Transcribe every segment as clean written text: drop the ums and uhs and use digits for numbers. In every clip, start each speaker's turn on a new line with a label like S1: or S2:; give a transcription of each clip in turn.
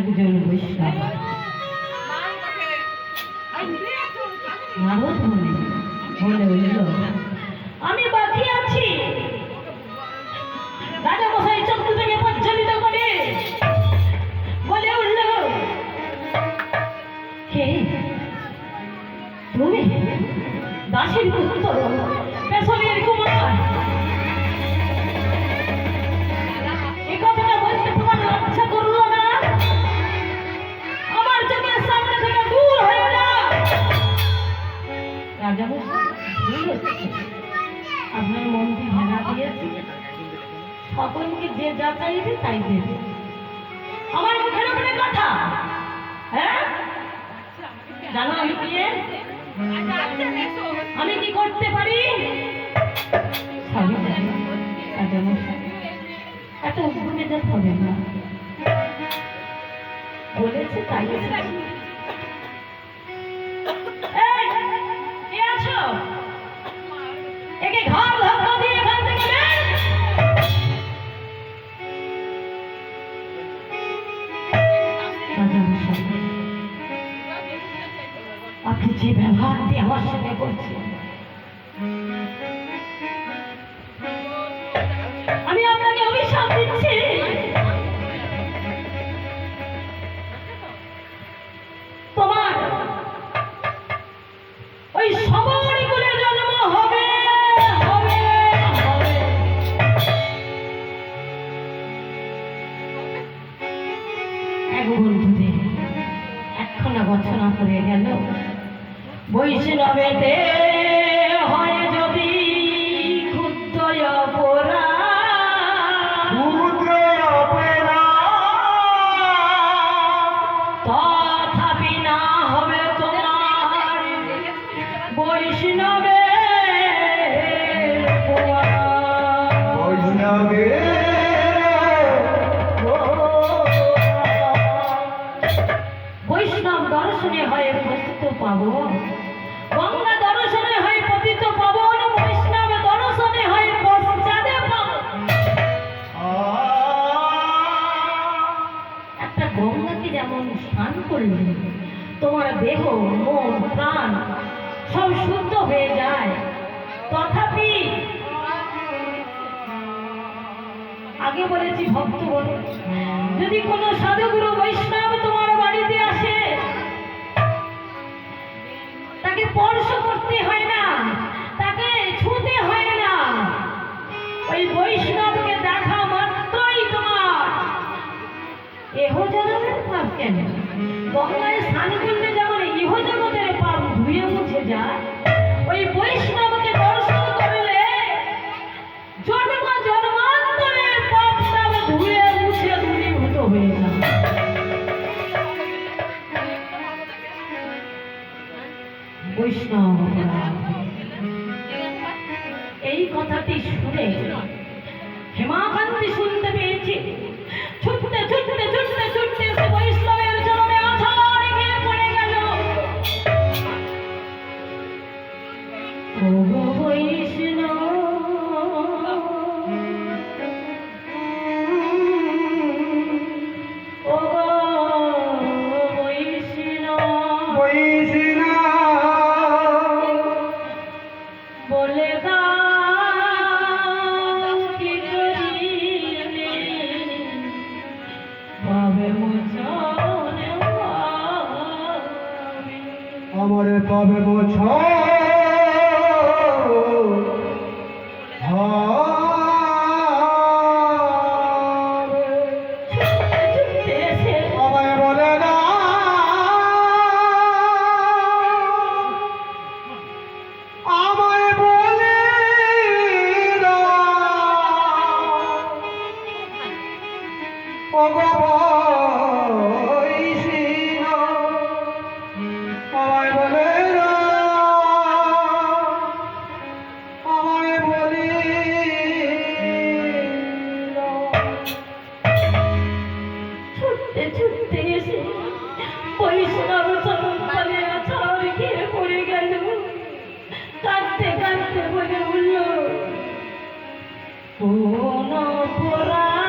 S1: একজন বৈষ্ণব নারদ মুনি বলে উঠল, আমি বাকি আছি। রাজা মশাই চক্ষু থেকে প্রজ্বলিত করে বলে উঠল, কে তুমি? দাসীর পুত্র, পেছনের কুমার। এই কথাটা বলতে তোমার লজ্জা করলো না? আমার চোখের সামনে থেকে দূর হয়ে না। রাজা মশাই, আপনার মন্ত্রী ভেঙা দিয়েছে, সকলকে যে যা চাইবে তাই দেবে। আমার মুখের উপরে কথা, হ্যাঁ? জানো আমি কি, আমি কি করতে পারি? রাজা মশাই, এত উপরে যা হবে না, বলেছে তাই। কে আছো? একে ঘর ধাক্কা দিয়ে এখান থেকে বের। রাজা মশাই, আপনি যে ব্যবহারটি আমার সাথে করছেন, আমি আপনাকে অভিশাপ দিচ্ছি। তোমার ওই সবারই করে জন্ম হবে হবে হবে। এক বন্ধুদের একখানা গছনা করে গেল, বৈষ্ণবেতে হয় যদি ক্ষুদ্র তথাপি না হবে তোমার বৈষ্ণবে। বৈষ্ণব দর্শনে হয় পতিত পাবন, গঙ্গা দর্শনে হয় পতিত পাবন, বৈষ্ণব দর্শনে হয় পশ্চাদে পাবন। একটা গঙ্গাকে যেমন স্নান করলে তোমার দেহ মন প্রাণ সব শুদ্ধ হয়ে যায়, তথাপি আগে বলেছি ভক্ত বলে, যদি কোনো সাধুগুরু বৈষ্ণব তোমার বাড়িতে আসে, তাকে স্পর্শ করতে হয় না, তাকে ছুঁতে হয় না। ওই বৈষ্ণবকে দেখা মাত্রই তোমার এহ জগতের পাপ, কেন গঙ্গায় স্নান করলে যেমন ইহ জগতের পাপ ধুয়ে মুছে যায়, ওই বৈষ্ণবকে দর্শন করলে জন্ম জন্মান্তরের পাপ সব ধুয়ে মুছে দূরীভূত হয়ে যায়। বৈষ্ণব এই কথাটি শুনে হেমাকান্তি শুনতে পেয়েছি, ছুটতে ছুটতে ছুটতে ছুটতে বৈষ্ণবের চরণে আছাড় খেয়ে পড়ে গেল। ও বৈষ্ণব, ও বৈষ্ণব, বলে দাও কি করিলে পাবে মোচনে
S2: আমার পাবে মোচন। আমায় বলে না
S1: কোন অপরাধী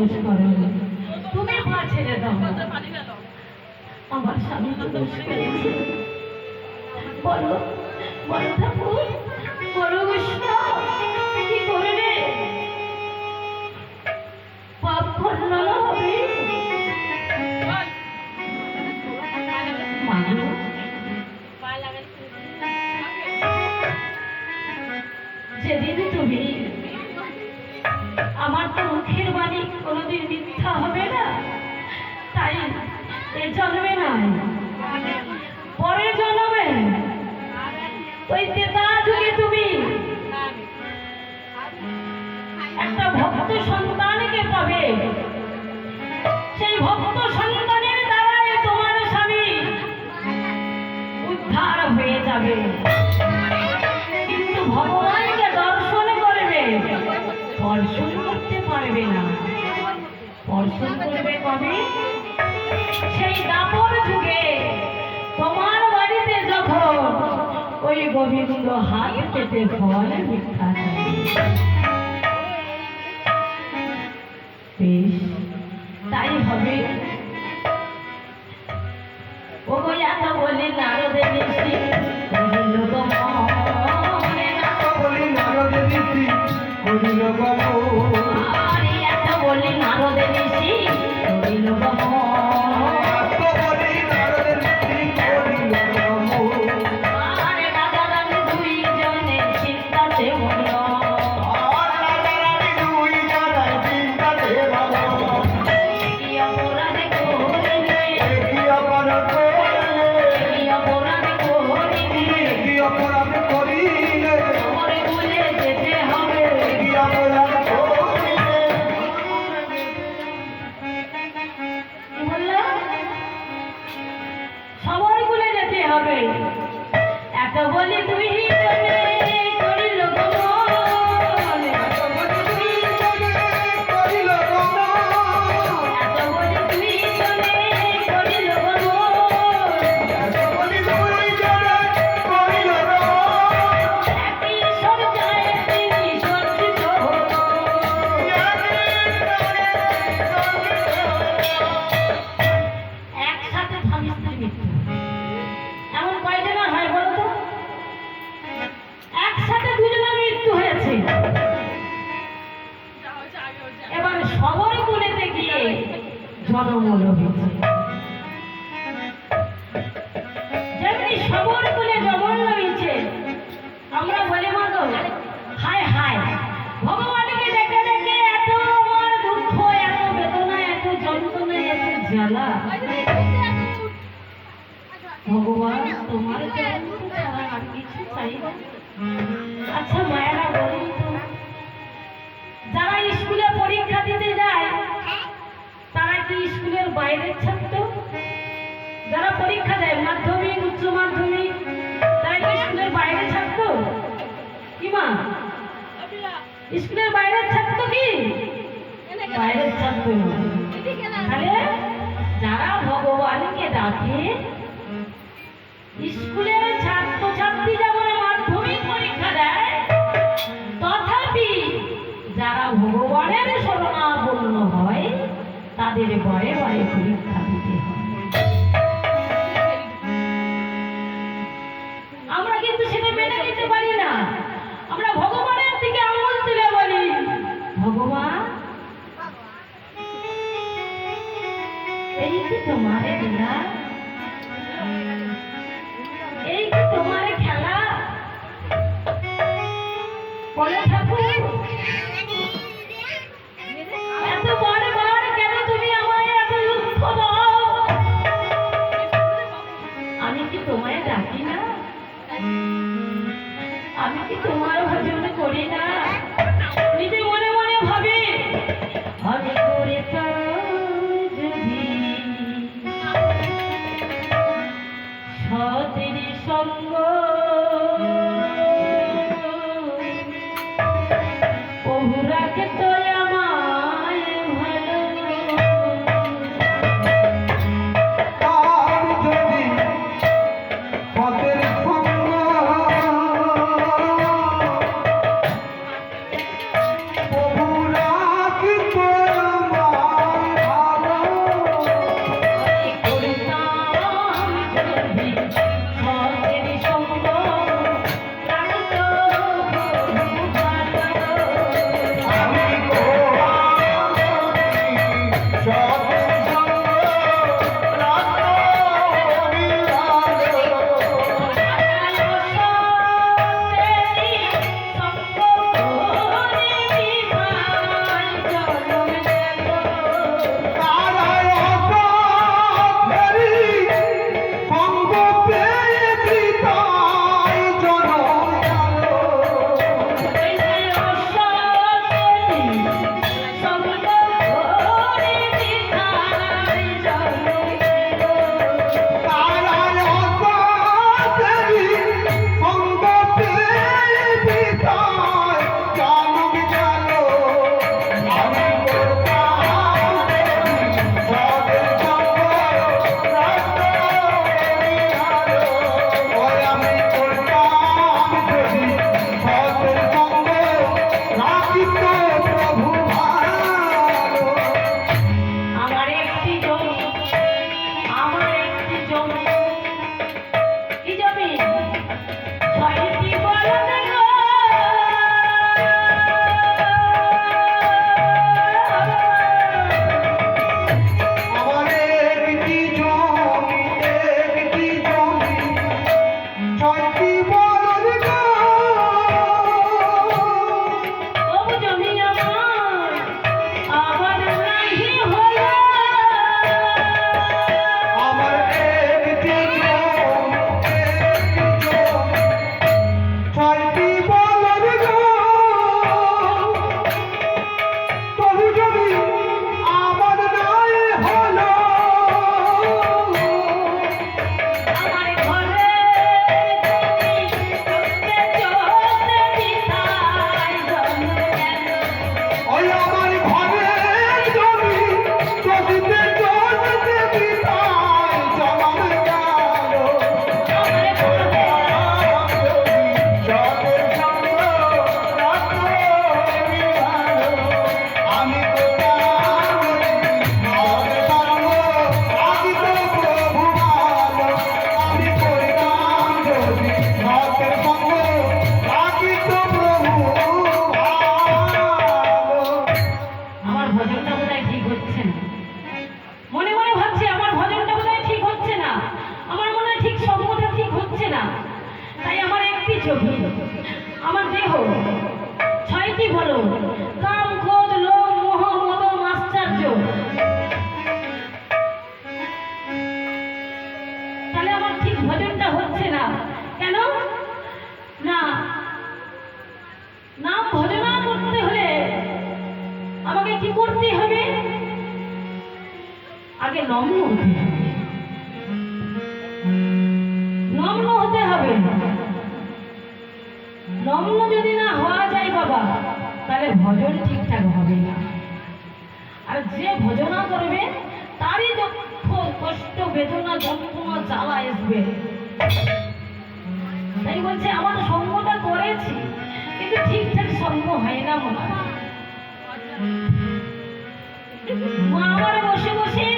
S1: দোষ করনি, তুমি পা ছেড়ে দাও। আমার স্বামী তো দোষ করেছে। বলো বলো ঠাকুর, বলো বৈষ্ণব, কি করবে? পাপ করল হবে। মাগো, যেদিন তুমি, আমার তো মুখের বাণী কোনোদিন মিথ্যা হবে না, তাই এ জন্মে নয়, পরের জন্মে ওই তেতা যুগে তুমি একটা ভক্ত সন্তানকে পাবে। সেই ভক্ত সন্তানের দ্বারাই তোমার স্বামী উদ্ধার হয়ে যাবে। কিন্তু ভগবানকে দর্শন করবে, দর্শন করতে পারবে না। দর্শন করবে কবে? সেই দাপর যুগে তোমার বাড়িতে যখন ওই গোবিন্দ হাত পেতে ফল ভিক্ষা করে। বেশ, তাই হবে। ও গো এত বলি নারদে ঋষি করিল গমনে,
S2: বলি নারদ ঋষি করিল গমন।
S1: আরে এত বলি নারদে ঋষি করিল গমন।
S2: বলি নারদ ঋষি করিল গমন।
S1: আরে রাজা রানী দুইজনে চিন্তাতে মগ্ন।
S2: আর রাজা রানী দুই জনায় চিন্তাতে মগ্ন।
S1: কি অপরাধ করিলে,
S2: কি অপরাধ করিলে,
S1: কি অপরাধ করিলে,
S2: কি অপরাধ করিলে,
S1: ওরে বলে যেতে হবে।
S2: কি অপরাধ করিলে।
S1: কি বললো? সবার বলে যেতে হবে। এত বলি দুই জনে করিল গমন।
S2: করিল গমন।
S1: এত বলি দুই জনে করিল গমন।
S2: বলি দুই জনায় করিল গমন।
S1: একই সজ্জায় তিনি সজ্জিত হলো। একসাথে স্বামী স্ত্রী মৃত্যু। এমন কয়জনের হয় বলো তো? একসাথে দুজনের মৃত্যু হয়েছে। এবার সবর গুলেতে গিয়ে জন্ম হয়েছে। যেমনি সবর গুলে জন্ম হয়েছে, আমরা বলি মাগো হায় হায়, ভগবানকে ডেকে ডেকে এত আমার দুঃখ, এত বেদনা, এত যন্ত্রণা, এত জ্বালা। ভগবান তোমার চরণ ছাড়া আর কিছু চাই না। আচ্ছা মায়েরা বলুন তো, যারা স্কুলে পরীক্ষা দিতে যায় তারা কি স্কুলের বাইরের ছাত্র? যারা পরীক্ষা দেয় মাধ্যমিক, উচ্চ মাধ্যমিক, তারা কি স্কুলের বাইরের ছাত্র? কি মা, স্কুলের বাইরের ছাত্র কি? বাইরের ছাত্র নয়। তাহলে যারা ভগবানকে ডাকে, স্কুলের ছাত্র ছাত্রী যেমন মাধ্যমিক পরীক্ষা দেয়, তথাপি যারা ভগবানের শরণাপন্ন হয় তাদের বারে বারে পরীক্ষা দিতে হয়। আমরা কিন্তু সেটা মেনে নিতে পারি না। আমরা ভগবানের দিকে আঙুল তুলে বলি, ভগবান এই কি তোমার লীলা, এই কি তোমার খেলা? বলে ঠাকুর এত বারবার কেন তুমি আমায় এত দুঃখ দাও? আমি কি তোমায় ডাকি না? আমি কি তোমার ভজন করি না? নিজে মনে মনে ভাবে আমি করে যদি সতের সঙ্গ বহুরাকে তো আমায় ভালো।
S2: আর যদি পথের সঙ্গ প্রভু রাখিত
S1: ঠিক হচ্ছে না। তাই আমার একটি ছবি, আমার দেহ ছয়টি ভালো, কাম ক্রোধ লোভ মোহ মদ আশ্চর্য। তাহলে আমার ঠিক ভজনটা হচ্ছে না কেন? না, নাম ভজনা করতে হলে আমাকে কি করতে হবে? আগে নম্র হতে হবে, নম্র হতে হবে। নম্র যদি না হওয়া যায় বাবা, তাহলে ভজন ঠিকঠাক হবে না। আর যে ভজনা করবে তারই দুঃখ কষ্ট বেদনা যন্ত্রণা জ্বালা আসবে। তাই বলছে আমার সঙ্গটা করেছি, কিন্তু ঠিকঠাক সঙ্গ হয় না মনে হয়। মা আমার বসে বসে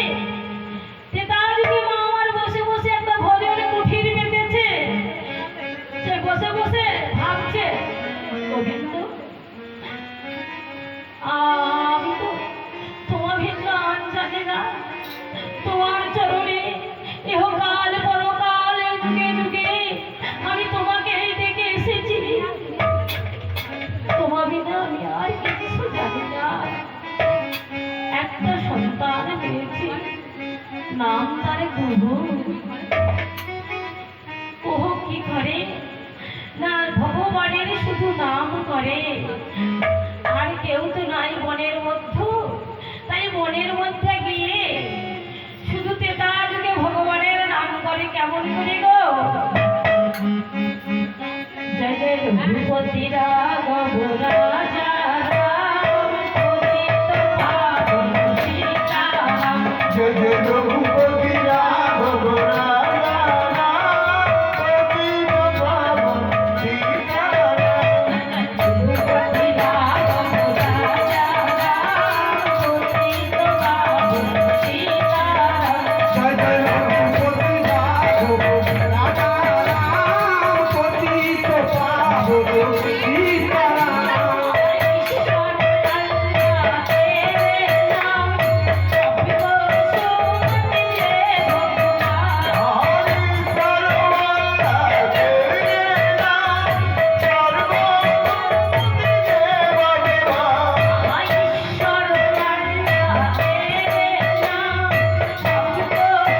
S1: তেতাজকে মা আমার বসে বসে একটা ভজন কুঠির বেঁধেছে। সে বসে বসে ভাবছে, গোবিন্দ আমি তো তোমার ভিন্ন আন জানি না, তোমার চরণে ইহকাল পরকাল যুগে যুগে আমি তোমাকে দেখে এসেছি। তোমার বিনা আমি আর কিছু জানি না। একটা সন্তান পেয়েছি, নাম তার গুরু। ও কি করে না, ভগবানের শুধু নাম করে, আর কেউ তো নাই বনের মধ্যে। তাই বনের মধ্যে গিয়ে শুধু তেতাজকে ভগবানের নাম করে। কেমন করে গো? জয় জয় রঘুপতি রাঘব রাজা রাম, পতিত পাবন সীতারাম।
S2: জয় জয় রঘুপতি রাঘব রাজা রাম, পতিত পাবন সীতারাম।
S1: রঘুপতি রাঘব রাজা রাম, পতিত পাবন সীতারাম।
S2: জয় জয় রঘুপতি রাঘব রাজা রাম, পতিত পাবন সীতারাম।
S1: ঈশ্বর আল্লাহ তেরে নাম, সব সুমতিয়ে ভগবান।
S2: হরি সর্বদা তেরে নাম, সর্বভূতে ভগবান।
S1: ঈশ্বর আল্লাহ তেরে নাম, সব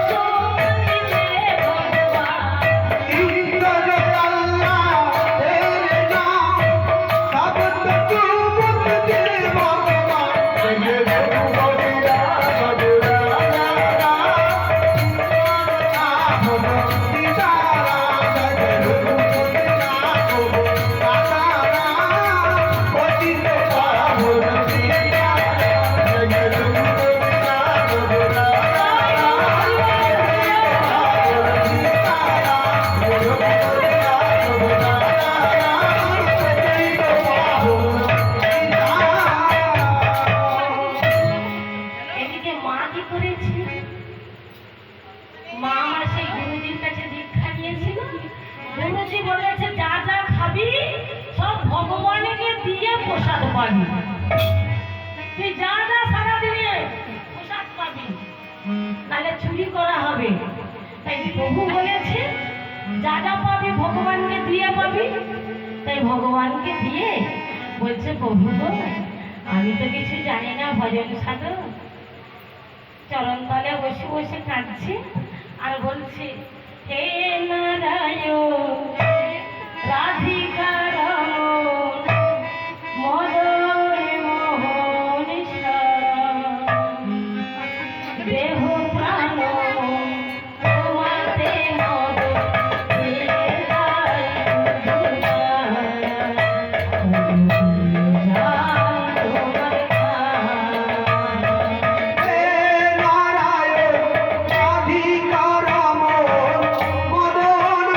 S1: সুমতিয়ে ভগবান।
S2: ইন্দর আল্লাহ তেরে নাম, সব সুমতিয়ে ভগবান। জয় রঘুপতি রাঘব রাজা রাম, সীতারাম। জয় রঘুপতি রাঘব রাজা রাম, পতিত পাবন সীতারাম। জয় রঘুপতি রাঘব রাজা
S1: এদিকে মা কি করেছে? মা আমার সেই গুরুজির কাছে দীক্ষা নিয়েছিল। গুরুজি বলেছে যা যা খাবি সব ভগবানকে দিয়ে প্রসাদ পাবি। তুই যা যা সারাদিনে প্রসাদ পাবি, নাহলে চুরি করা হবে। তাই প্রভু বলেছে যা যা পাবি ভগবানকে দিয়ে পাবি। তাই ভগবানকে দিয়ে বলছে, প্রভু গো, আমি তো কিছু জানি না ভজন সাধন। চরণ তলে বসে বসে কাঁদছে আর বলছে, হে নারায়ণ রাধিকা রমণ মদন মোহন শরণ, দেহ প্রাণ তোমাতে মদ দিয়ে যায় দুর্গান। তোমার
S2: হে নারায়ণ রাধিকা রমণ মদন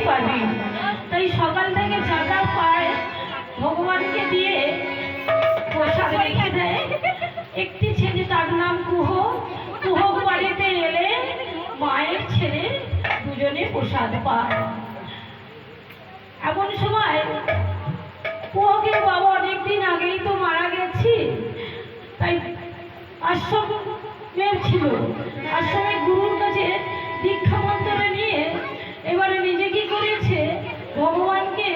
S1: পারবি। তাই সকাল থেকে চাকা পায় ভগবানকে দিয়ে প্রসাদ রেখে দেয়। একটি ছেলে, তার নাম কুহ। কুহ বাড়িতে এলে মায়ের ছেলে দুজনে প্রসাদ পায়। এমন সময় কুহকে বাবা অনেকদিন আগেই তো মারা গেছি, তাই আশ্রমে ছিল। আশ্রমে গুরুর কাছে দীক্ষা মন্ত্র নিয়ে এবারে নিজে কি করেছে, ভগবানকে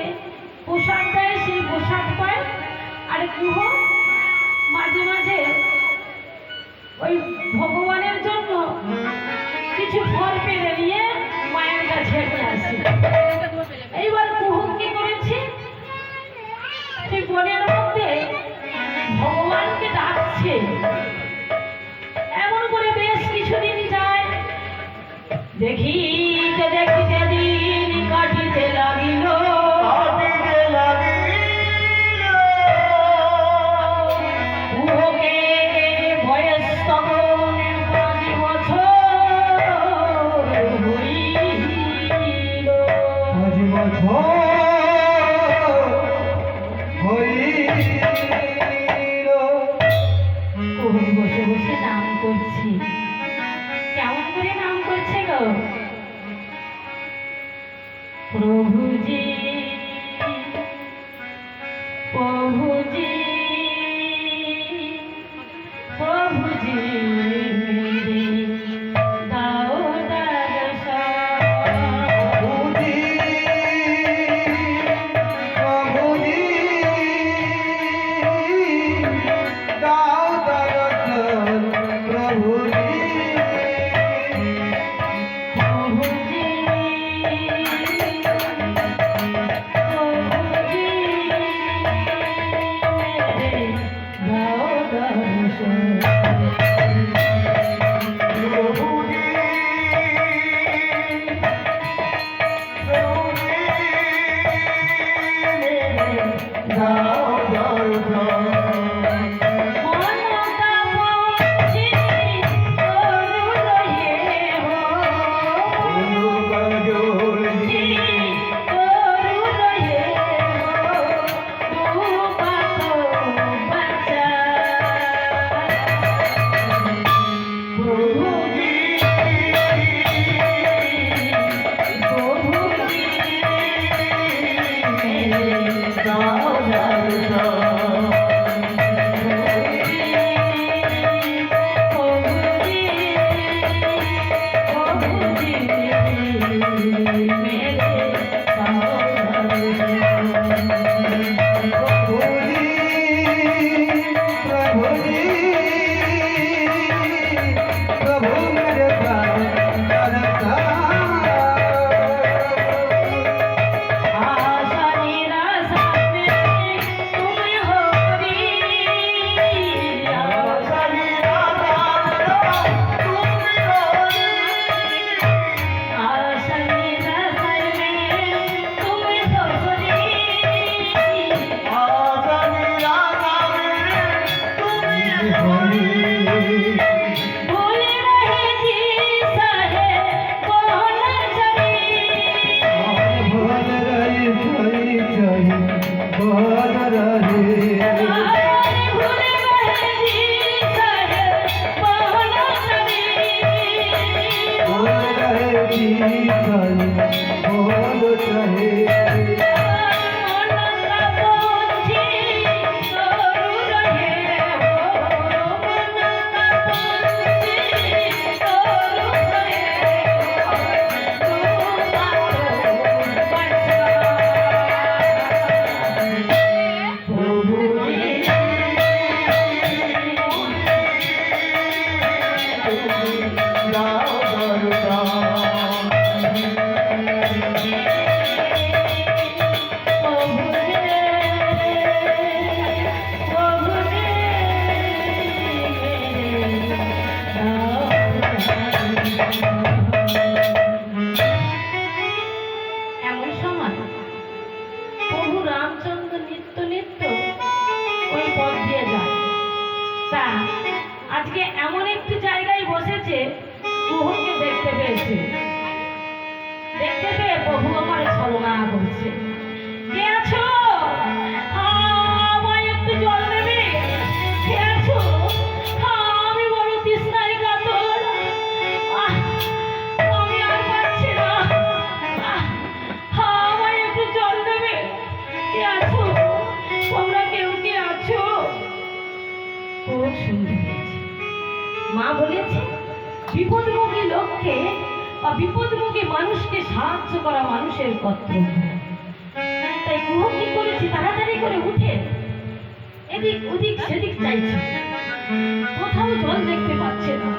S1: প্রসাদ দেয়, সেই প্রসাদ পায়। আর কুহ মাঝে মাঝে ওই ভগবানের জন্য কিছু ফল পেরে নিয়ে মায়ের কাছে নিয়ে আসে। এইবার কুহ কি করেছে, সেই বনের মধ্যে ভগবানকে ডাকছে। এমন করে বেশ কিছুদিন যায়। দেখিতে দেখিতে দিন কাটিতে লাগিল।
S2: কাটিতে লাগিল।
S1: কুহকে বয়স তখন 5 বছর হইল।
S2: 5 বছর হইল।
S1: কুহ বসে বসে নাম করছি। কেমন করে নাম করছে গো? প্রভুজি প্রভুজি প্রভুজি মেরে দাও দর্শন।
S2: প্রভুজি, প্রভুজি, দাও দর্শন। প্রভুজি,
S1: প্রভুজি প্রভুজি মেরে দাও দর্শন।
S2: প্রভুজি, প্রভুজি, দাও দর্শন।
S1: দেখতে পেয়ে প্রভু আমার ছলনা করছে। কে আছো? আমায় একটু জল দেবে? কে আছো? আমি বড় তৃষ্ণায় কাতর। আমি আর পারছি না। আমায় একটু জল দেবে? কে আছো? তোমরা কেউ কি আছো? খুব সুন্দর হয়েছে। মা বলেছে বিপদমুখী লোককে বা বিপদমুখী মানুষকে সাহায্য করা মানুষের কর্তব্য। তাই কুহ কি করেছি, তাড়াতাড়ি করে উঠে এদিক ওদিক সেদিক চাইছে, কোথাও জল দেখতে পাচ্ছে না,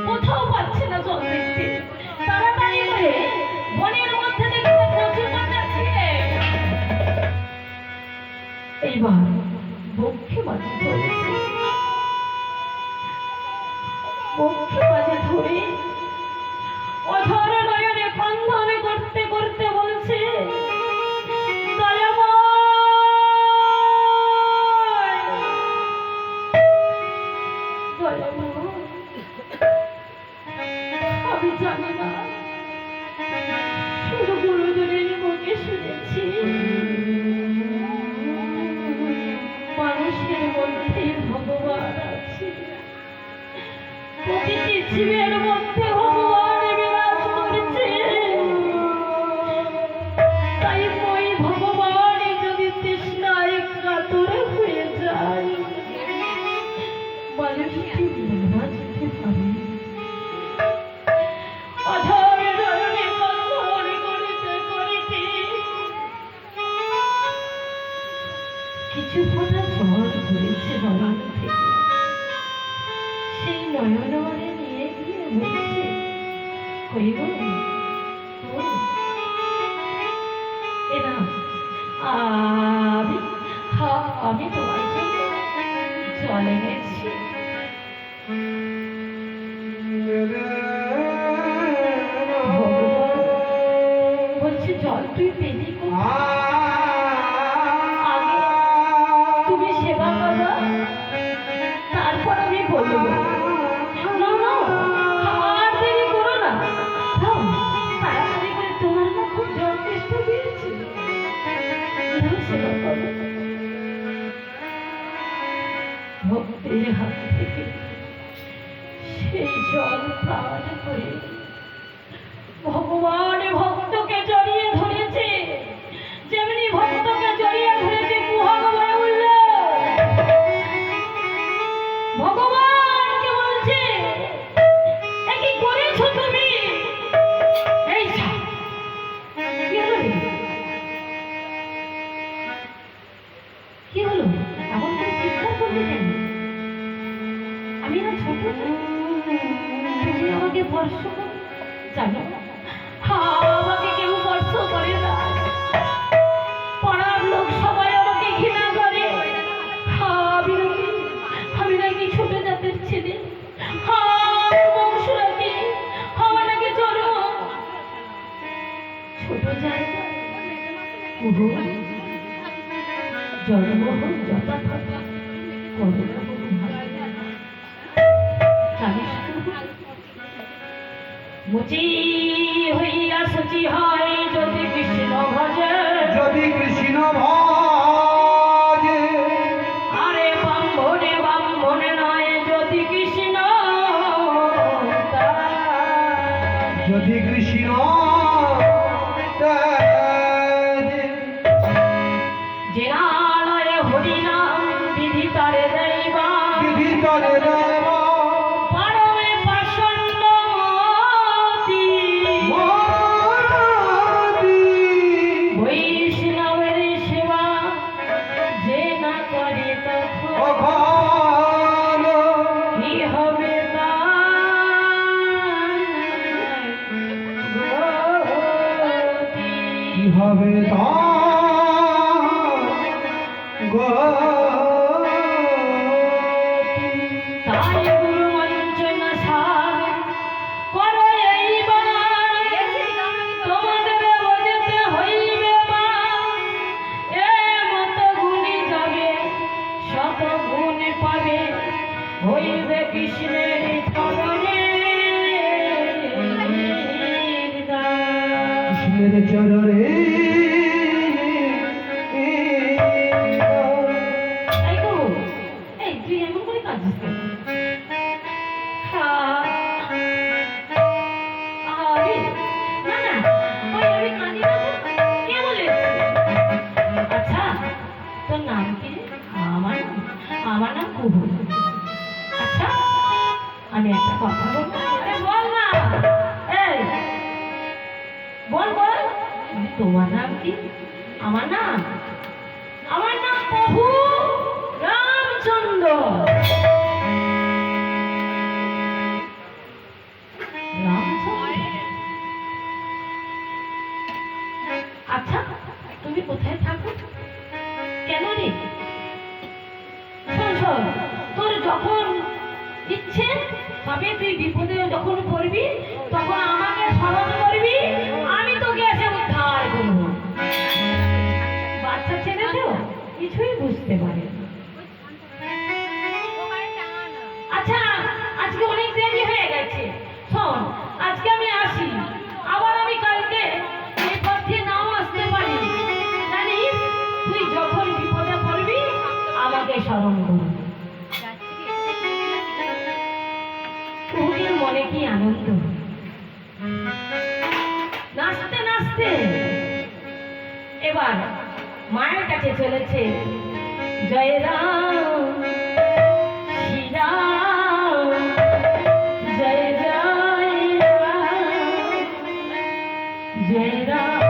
S1: কোথাও পাচ্ছে না জল দেখতে। তাড়াতাড়ি করে বনের মধ্যে দেখতে কচু পাতা ছিলে এইবার বক্ষে মাঝে ধরেছে। বক্ষে মাঝে ধরে অঝর নয়নে ক্রন্দন করতে করতে বলছে, আমি জানি না, শুধু গুরুজনের মুখে শুনেছি মানুষের মধ্যে ভগবান আছে, প্রতিটি জীবের মধ্যে ভগবান বিরাজ করছে। তাই ওই ভগবান যদি তৃষ্ণায় কাতর হয়ে যায়, মানুষকে মারা যেতে পারে। অঝর নয়নে ক্রন্দন করিতে করিতে কিছু ফোঁটা জল ধরেছে বাগান থেকে। সেই নয়নবনে নিয়ে গিয়ে বলছে, কইব এ না, আমি তোমার জন্য জল এনেছি। বলছে জল তুই পেলি আগে তুমি সেবা করো, তারপর আমি বলবো। না না, আর দেরি করো না, যাও তাড়াতাড়ি করে, তোমার না খুব জল তেষ্টা পেয়েছে, যাও সেবা করো। ভক্তের হাত থেকে সেই জল প্রাণ করে ভগবান ভক্তকে জড়িয়ে ধরেছে। যেমনি ভক্তকে জড়িয়ে ধরেছে, কুহক বলে উঠল। ভগবানকে বলছে, এ কি করেছো তুমি? এই কি হলো রে? কি হলো? এমন করে চিৎকার করলে কেন? আমি না ছোট, তুমি আমাকে স্পর্শ করো, জানো আমাকে কেউ স্পর্শ করে না, পাড়ার লোক সবাই আমাকে ঘৃণা করে। আমি নাকি ছোট জাতের ছেলে, বংশ নাকি আমার নাকি জন্ম ছোট জায়গায়, জন্মগ্রহণ যথাযথ করোনা মুচি হইয়া সচি হয় যদি কৃষ্ণ ভজে,
S2: যদি কৃষ্ণ ভজে,
S1: আরে ব্রাহ্মণে নয় যদি কৃষ্ণ,
S2: যদি কৃষ্ণ
S1: যে নালয়ে হরিনাম বিধি তারে দেবা,
S2: বিধি তরে দেবা,
S1: পরমে প্রসন্ন মতি, বৈষ্ণবের সেবা যে না করে তখন কি হবে তার গতি?
S2: কি হবে
S1: তাই গুরু মঞ্চনা সার করো এইবার, তোমাদের বোঝাতে হইবে মা, এ মত গুণী যাবে শত গুণ পাবে, হইবে কৃষ্ণের চরণে।
S2: রামের চরণে
S1: এই গো, এই তুই এমন করে কাঁদছিস কেন? আরে, না না, আমি কাঁদি না তো। কে বলেছে? আচ্ছা, তোর নাম কি রে? আমার নাম কুহু। আচ্ছা, আমি একটা কথা বলবো। আরে বল না। এই, বল বল। তোমার নাম কি? আমার নাম প্রভু রামচন্দ্র। আচ্ছা, তুমি কোথায় থাকো? কেন রে? শোন শোন, তোর যখন ইচ্ছে তবে তুই বিপদে যখন পড়বি তখন আমাকে স্মরণ করবি, আমি তোকে এসে উদ্ধার করব। বাচ্চা ছেলে তো কিছুই বুঝতে পারে না। আচ্ছা, আজকে অনেক দেরি হয়ে গেছে। শোন, আজকে আমি আসি, আবার আমি কালকে এই পথে নাও আসতে পারি। জানিস, তুই যখন বিপদে পড়বি আমাকে স্মরণ করবি। কুহুর মনে কি আনন্দ! নাচতে নাচতে এবার মায়ের কাছে চলেছে। জয় রাম শ্রীরাম, জয় জয় রাম, জয় রাম।